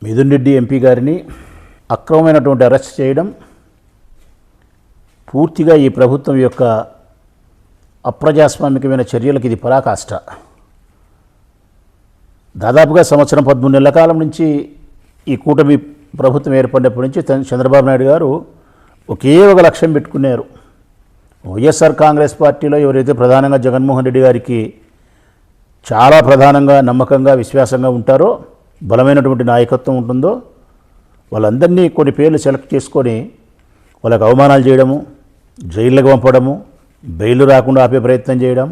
Mithun Reddy MP గారిని అక్రమమైనటువంటి arrest చేయడం పూర్తిగా ఈ ప్రభుత్వం యొక్క అప్రజాస్వామికమైన చర్యలకు ఇది పరాకాష్ట. దాదాపుగా సంవత్సరం 13 నెలల కాలం నుంచి ఈ కూటమి ప్రభుత్వం ఏర్పడినప్పటి నుంచి చంద్రబాబు నాయుడు గారు ఒకే ఒక లక్ష్యం పెట్టుకున్నారు. వైఎస్ఆర్ కాంగ్రెస్ పార్టీలో ఎవరైతే ప్రధానంగా జగన్మోహన్ రెడ్డి గారికి చాలా ప్రధానంగా నమ్మకంగా విశ్వాసంగా ఉంటారో, బలమైనటువంటి నాయకత్వం ఉంటుందో, వాళ్ళందరినీ కొన్ని పేర్లు సెలెక్ట్ చేసుకొని వాళ్ళకు అవమానాలు చేయడము, జైళ్ళకు పంపడము, బెయిల్ రాకుండా ఆపే ప్రయత్నం చేయడం,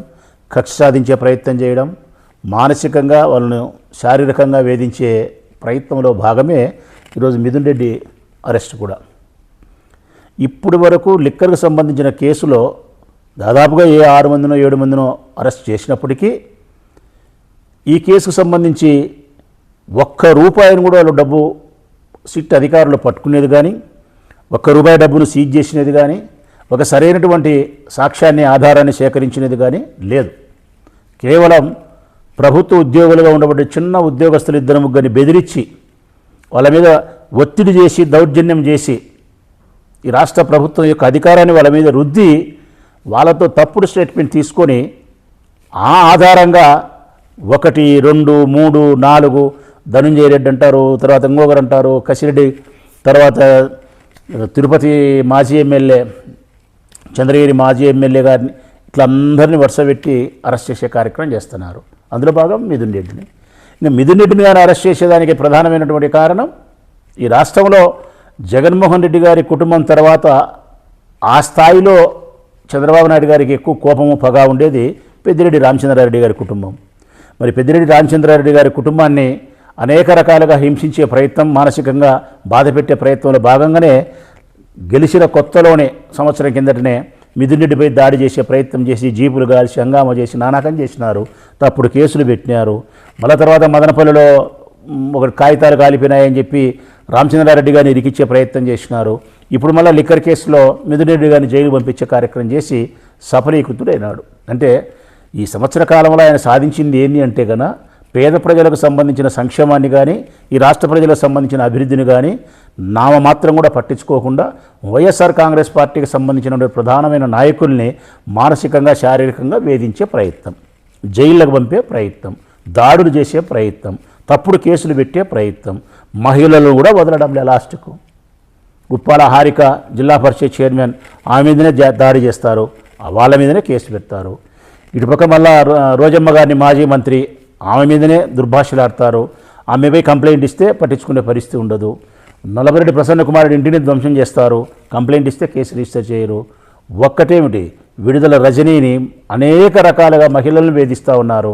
కక్ష సాధించే ప్రయత్నం చేయడం, మానసికంగా వాళ్ళను శారీరకంగా వేధించే ప్రయత్నంలో భాగమే ఈరోజు మిథున్ రెడ్డి అరెస్ట్ కూడా. ఇప్పటి వరకు లిక్కర్కు సంబంధించిన కేసులో దాదాపుగా 6 మందినో 7 మందినో అరెస్ట్ చేసినప్పటికీ ఈ కేసుకు సంబంధించి ₹1 కూడా వాళ్ళు డబ్బు సిట్ అధికారులు పట్టుకునేది కానీ, ₹1 డబ్బును సీజ్ చేసినది కానీ, ఒక సరైనటువంటి సాక్ష్యాన్ని ఆధారాన్ని సేకరించినది కానీ లేదు. కేవలం ప్రభుత్వ ఉద్యోగులుగా ఉండబడే చిన్న ఉద్యోగస్తులు 2-3 బెదిరించి వాళ్ళ మీద ఒత్తిడి చేసి దౌర్జన్యం చేసి ఈ రాష్ట్ర ప్రభుత్వం యొక్క అధికారాన్ని వాళ్ళ మీద రుద్ది వాళ్ళతో తప్పుడు స్టేట్మెంట్ తీసుకొని ఆ ఆధారంగా 1, 2, 3, 4 ధనుంజయ రెడ్డి అంటారు, తర్వాత ఇంకొకరు అంటారు కసిరెడ్డి, తర్వాత తిరుపతి మాజీ ఎమ్మెల్యే చంద్రగిరి మాజీ ఎమ్మెల్యే గారిని ఇట్లా అందరినీ వరుస పెట్టి అరెస్ట్ చేసే కార్యక్రమం చేస్తున్నారు. అందులో భాగం మిథున్ రెడ్డిని. ఇంకా మిథున్ రెడ్డిని గారిని అరెస్ట్ చేసేదానికి ప్రధానమైనటువంటి కారణం ఈ రాష్ట్రంలో జగన్మోహన్ రెడ్డి గారి కుటుంబం తర్వాత ఆ స్థాయిలో చంద్రబాబు నాయుడు గారికి ఎక్కువ కోపము పగా ఉండేది పెద్దిరెడ్డి రామచంద్రారెడ్డి గారి కుటుంబం. మరి పెద్దిరెడ్డి రామచంద్రారెడ్డి గారి కుటుంబాన్ని అనేక రకాలుగా హింసించే ప్రయత్నం, మానసికంగా బాధపెట్టే ప్రయత్నంలో భాగంగానే గెలిచిన కొత్తలోనే సంవత్సరం కిందటనే మిథున్ రెడ్డిపై దాడి చేసే ప్రయత్నం చేసి జీపులు కాల్చి హంగామా చేసి నానాకం చేసినారు, తప్పుడు కేసులు పెట్టినారు. మళ్ళీ తర్వాత మదనపల్లిలో ఒక కాగితాలు కాలిపోయినాయని చెప్పి రామచంద్రారెడ్డి గారిని ఇరికిచ్చే ప్రయత్నం చేసినారు. ఇప్పుడు మళ్ళీ లిక్కర్ కేసులో మిథున్ రెడ్డి గారిని జైలు పంపించే కార్యక్రమం చేసి సఫలీకృతుడైనాడు. అంటే ఈ సంవత్సర కాలంలో ఆయన సాధించింది ఏంటి అంటే కన్నా పేద ప్రజలకు సంబంధించిన సంక్షేమాన్ని కానీ, ఈ రాష్ట్ర ప్రజలకు సంబంధించిన అభివృద్ధిని కానీ నామమాత్రం కూడా పట్టించుకోకుండా వైఎస్ఆర్ కాంగ్రెస్ పార్టీకి సంబంధించిన ప్రధానమైన నాయకుల్ని మానసికంగా శారీరకంగా వేధించే ప్రయత్నం, జైళ్ళకు పంపే ప్రయత్నం, దాడులు చేసే ప్రయత్నం, తప్పుడు కేసులు పెట్టే ప్రయత్నం, మహిళలను కూడా వదలడం లే. లాస్ట్కు ఉప్పాల హారిక జిల్లా పరిషత్ చైర్మన్ ఆమె మీదనే దాడి చేస్తారు, వాళ్ళ మీదనే కేసు పెడతారు. ఇటుపక్క మళ్ళా రోజమ్మ గారిని మాజీ మంత్రి ఆమె మీదనే దుర్భాషలాడతారు. ఆమెపై కంప్లైంట్ ఇస్తే పట్టించుకునే పరిస్థితి ఉండదు. నల్లబరెడ్డి ప్రసన్న కుమారుడి ఇంటిని ధ్వంసం చేస్తారు, కంప్లైంట్ ఇస్తే కేసు రిజిస్టర్ చేయరు. ఒక్కటేమిటి, విడుదల రజనీని అనేక రకాలుగా మహిళలను వేధిస్తూ ఉన్నారు.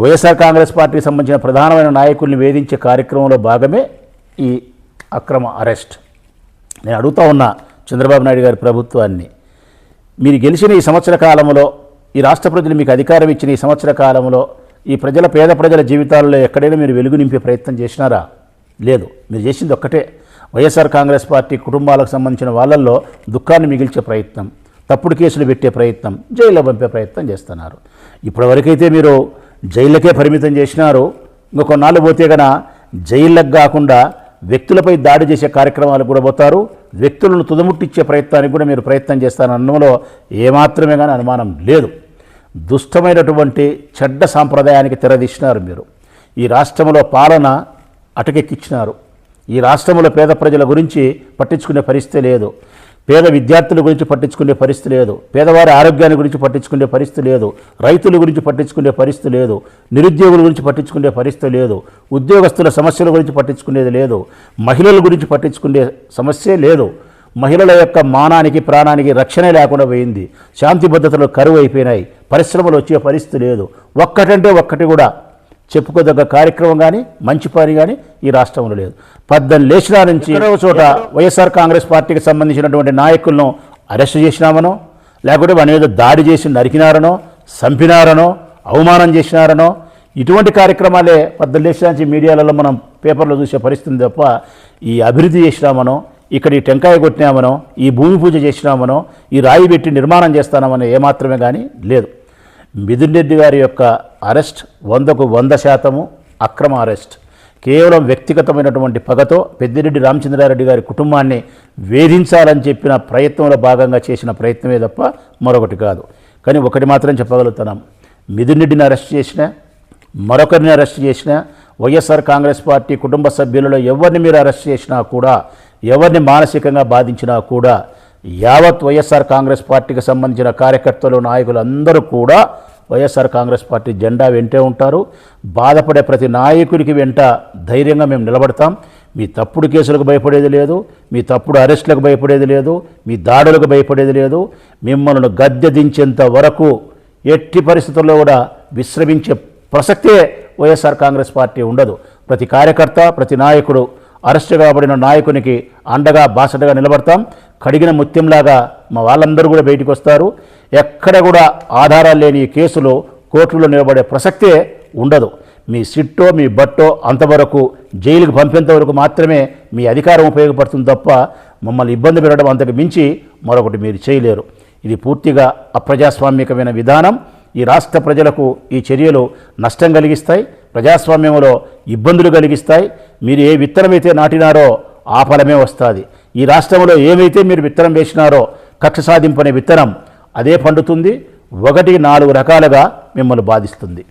వైఎస్ఆర్ కాంగ్రెస్ పార్టీకి సంబంధించిన ప్రధానమైన నాయకుల్ని వేధించే కార్యక్రమంలో భాగమే ఈ అక్రమ అరెస్ట్. నేను అడుగుతా ఉన్నా చంద్రబాబు నాయుడు గారి ప్రభుత్వాన్ని, మీరు గెలిచిన ఈ సంవత్సర కాలంలో, ఈ రాష్ట్ర ప్రజలు మీకు అధికారం ఇచ్చిన ఈ సంవత్సర కాలంలో ఈ పేద ప్రజల జీవితాల్లో ఎక్కడైనా మీరు వెలుగు నింపే ప్రయత్నం చేసినారా? లేదు. మీరు చేసింది ఒక్కటే, వైఎస్ఆర్ కాంగ్రెస్ పార్టీ కుటుంబాలకు సంబంధించిన వాళ్ళల్లో దుఃఖాన్ని మిగిల్చే ప్రయత్నం, తప్పుడు కేసులు పెట్టే ప్రయత్నం, జైల్లో పంపే ప్రయత్నం చేస్తున్నారు. ఇప్పటివరకైతే మీరు జైళ్ళకే పరిమితం చేసినారు. ఇంకా కొన్నాళ్ళు పోతే కన్నా జైళ్ళకు కాకుండా వ్యక్తులపై దాడి చేసే కార్యక్రమాలు కూడా పోతారు. వ్యక్తులను తుదముట్టించే ప్రయత్నానికి కూడా మీరు ప్రయత్నం చేస్తారనడంలో ఏమాత్రమే కానీ అనుమానం లేదు. దుష్టమైనటువంటి చెడ్డ సాంప్రదాయానికి తెరదీసినారు మీరు. ఈ రాష్ట్రంలో పాలన అటకెక్కించినారు. ఈ రాష్ట్రంలో పేద ప్రజల గురించి పట్టించుకునే పరిస్థితి లేదు, పేద విద్యార్థుల గురించి పట్టించుకునే పరిస్థితి లేదు, పేదవారి ఆరోగ్యాన్ని గురించి పట్టించుకునే పరిస్థితి లేదు, రైతుల గురించి పట్టించుకునే పరిస్థితి లేదు, నిరుద్యోగుల గురించి పట్టించుకునే పరిస్థితి లేదు, ఉద్యోగస్తుల సమస్యల గురించి పట్టించుకునేది లేదు, మహిళల గురించి పట్టించుకునే సమస్యే లేదు. మహిళల యొక్క మానానికి ప్రాణానికి రక్షణ లేకుండా పోయింది. శాంతి భద్రతలు కరువు అయిపోయినాయి. పరిశ్రమలు వచ్చే పరిస్థితి లేదు. ఒక్కటంటే ఒక్కటి కూడా చెప్పుకోదగ్గ కార్యక్రమం కానీ మంచి పని కానీ ఈ రాష్ట్రంలో లేదు. 18 లేచిన నుంచి మరో చోట వైఎస్ఆర్ కాంగ్రెస్ పార్టీకి సంబంధించినటువంటి నాయకులను అరెస్ట్ చేసినామనో, లేకుంటే మన మీద దాడి చేసి నరికినారనో, చంపినారనో, అవమానం చేసినారనో, ఇటువంటి కార్యక్రమాలే 18 లేచిన నుంచి మీడియాలలో మనం పేపర్లో చూసే పరిస్థితి తప్ప ఈ అభివృద్ధి చేసినామనో, ఇక్కడ ఈ టెంకాయ కొట్టినామనో, ఈ భూమి పూజ చేసినామనో, ఈ రాయి పెట్టి నిర్మాణం చేస్తామనో ఏమాత్రమే కానీ లేదు. మిథున్ రెడ్డి గారి యొక్క అరెస్ట్ 100% అక్రమ అరెస్ట్. కేవలం వ్యక్తిగతమైనటువంటి పగతో పెద్దిరెడ్డి రామచంద్రారెడ్డి గారి కుటుంబాన్ని వేధించాలని చెప్పిన ప్రయత్నంలో భాగంగా చేసిన ప్రయత్నమే తప్ప మరొకటి కాదు. కానీ ఒకటి మాత్రం చెప్పగలుగుతున్నాం, మిథున్ రెడ్డిని అరెస్ట్ చేసినా, మరొకరిని అరెస్ట్ చేసినా, వైఎస్ఆర్ కాంగ్రెస్ పార్టీ కుటుంబ సభ్యులలో ఎవరిని మీరు అరెస్ట్ చేసినా కూడా, ఎవరిని మానసికంగా బాధించినా కూడా, యావత్ వైఎస్ఆర్ కాంగ్రెస్ పార్టీకి సంబంధించిన కార్యకర్తలు, నాయకులు అందరూ కూడా వైఎస్ఆర్ కాంగ్రెస్ పార్టీ జెండా వెంటే ఉంటారు. బాధపడే ప్రతి నాయకుడికి వెంట ధైర్యంగా మేము నిలబడతాం. మీ తప్పుడు కేసులకు భయపడేది లేదు, మీ తప్పుడు అరెస్టులకు భయపడేది లేదు, మీ దాడులకు భయపడేది లేదు. మిమ్మల్ని గద్దె దించేంత వరకు ఎట్టి పరిస్థితుల్లో కూడా విశ్రమించే ప్రసక్తే వైఎస్ఆర్ కాంగ్రెస్ పార్టీ ఉండదు. ప్రతి కార్యకర్త, ప్రతి నాయకుడు అరెస్టు కాబడిన నాయకునికి అండగా బాసటగా నిలబడతాం. కడిగిన ముత్యంలాగా మా వాళ్ళందరూ కూడా బయటికి వస్తారు. ఎక్కడ కూడా ఆధారాలు లేని ఈ కేసులు కోర్టులో నిలబడే ప్రసక్తే ఉండదు. మీ సిట్టో మీ బట్టో అంతవరకు జైలుకు పంపేంత వరకు మాత్రమే మీ అధికారం ఉపయోగపడుతుంది తప్ప మమ్మల్ని ఇబ్బంది పెట్టడం అంతకు మించి మరొకటి మీరు చేయలేరు. ఇది పూర్తిగా అప్రజాస్వామికమైన విధానం. ఈ రాష్ట్ర ప్రజలకు ఈ చర్యలు నష్టం కలిగిస్తాయి, ప్రజాస్వామ్యంలో ఇబ్బందులు కలిగిస్తాయి. మీరు ఏ విత్తనమైతే నాటినారో ఆ ఫలమే వస్తుంది. ఈ రాష్ట్రంలో ఏమైతే మీరు విత్తనం వేసినారో కక్ష సాధింపనే విత్తనం అదే పండుతుంది. 1-4 రకాలుగా మిమ్మల్ని బాధిస్తుంది.